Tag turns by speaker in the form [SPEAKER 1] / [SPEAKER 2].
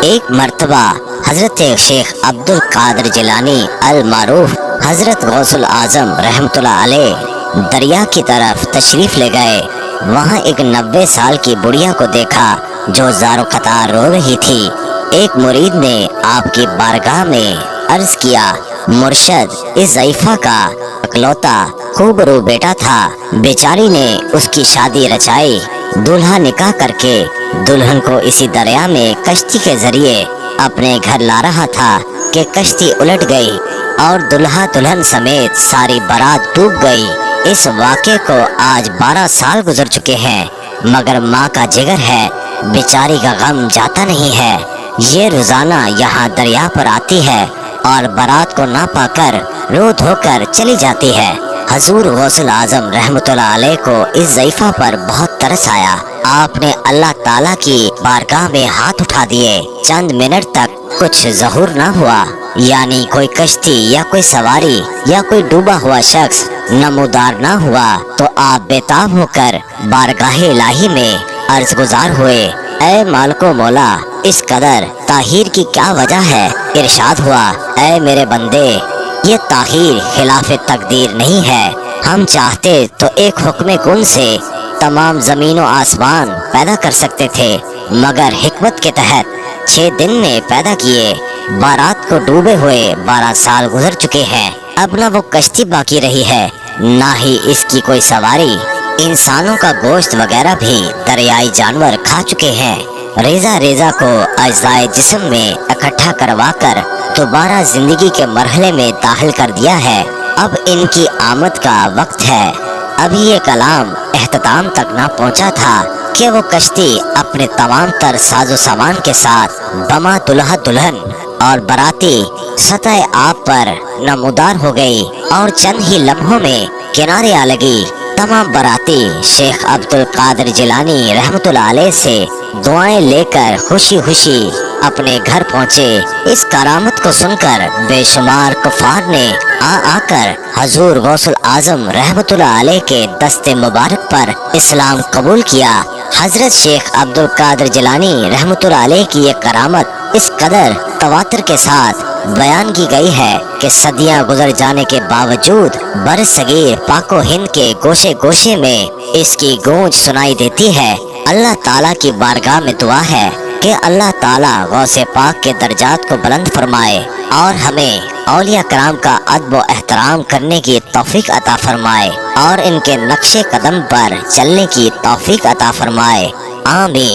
[SPEAKER 1] ایک مرتبہ حضرت شیخ عبدل قادر جیلانی المعروف حضرت غوث الاعظم رحمۃ اللہ علیہ دریا کی طرف تشریف لے گئے۔ وہاں ایک 90 سال کی بڑھیا کو دیکھا جو زار و قطار رو رہی تھی۔ ایک مرید نے آپ کی بارگاہ میں عرض کیا، مرشد، اس ضعیفہ کا اکلوتا خوبرو بیٹا تھا، بیچاری نے اس کی شادی رچائی، دولہا نکاح کر کے دلہن کو اسی دریا میں کشتی کے ذریعے اپنے گھر لا رہا تھا کہ کشتی الٹ گئی اور دلہا دلہن سمیت ساری بارات ڈوب گئی۔ اس واقعے کو آج 12 سال گزر چکے ہیں، مگر ماں کا جگر ہے، بیچاری کا غم جاتا نہیں ہے۔ یہ روزانہ یہاں دریا پر آتی ہے اور بارات کو نہ پا کر رو دھو کر چلی جاتی ہے۔ حضور غوث الاعظم رحمۃ اللہ علیہ کو اس ضعیفہ پر بہت ترس آیا۔ آپ نے اللہ تعالیٰ کی بارگاہ میں ہاتھ اٹھا دیے۔ چند منٹ تک کچھ ظہور نہ ہوا، یعنی کوئی کشتی یا کوئی سواری یا کوئی ڈوبا ہوا شخص نمودار نہ ہوا تو آپ بےتاب ہو کر بارگاہ الہی میں عرض گزار ہوئے، اے مالک و مولا، اس قدر تاخیر کی کیا وجہ ہے؟ ارشاد ہوا، اے میرے بندے، یہ تاخیر خلاف تقدیر نہیں ہے۔ ہم چاہتے تو ایک حکم کن سے تمام زمین و آسمان پیدا کر سکتے تھے، مگر حکمت کے تحت 6 دن میں پیدا کیے۔ بارات کو ڈوبے ہوئے 12 سال گزر چکے ہیں، اب نہ وہ کشتی باقی رہی ہے نہ ہی اس کی کوئی سواری۔ انسانوں کا گوشت وغیرہ بھی دریائی جانور کھا چکے ہیں۔ ریزہ ریزہ کو اجزائے جسم میں اکٹھا کروا کر دوبارہ زندگی کے مرحلے میں داخل کر دیا ہے۔ اب ان کی آمد کا وقت ہے۔ ابھی یہ کلام اختتام تک نہ پہنچا تھا کہ وہ کشتی اپنے تمام تر ساز و سامان کے ساتھ بما دلہا دلہن اور باراتی سطح آب پر نمودار ہو گئی اور چند ہی لمحوں میں کنارے آ لگی۔ تمام باراتی شیخ عبد القادر جیلانی رحمۃ اللہ علیہ سے دعائیں لے کر خوشی خوشی اپنے گھر پہنچے۔ اس کرامت کو سن کر بے شمار کفار نے آ کر حضور غوث الاعظم رحمۃ اللہ علیہ کے دست مبارک پر اسلام قبول کیا۔ حضرت شیخ عبد القادر جیلانی رحمۃ اللہ علیہ کی یہ کرامت اس قدر تواتر کے ساتھ بیان کی گئی ہے کہ صدیاں گزر جانے کے باوجود برصغیر پاک و ہند کے گوشے گوشے میں اس کی گونج سنائی دیتی ہے۔ اللہ تعالیٰ کی بارگاہ میں دعا ہے کہ اللہ تعالیٰ غوث پاک کے درجات کو بلند فرمائے اور ہمیں اولیاء کرام کا ادب و احترام کرنے کی توفیق عطا فرمائے اور ان کے نقش قدم پر چلنے کی توفیق عطا فرمائے، آمین۔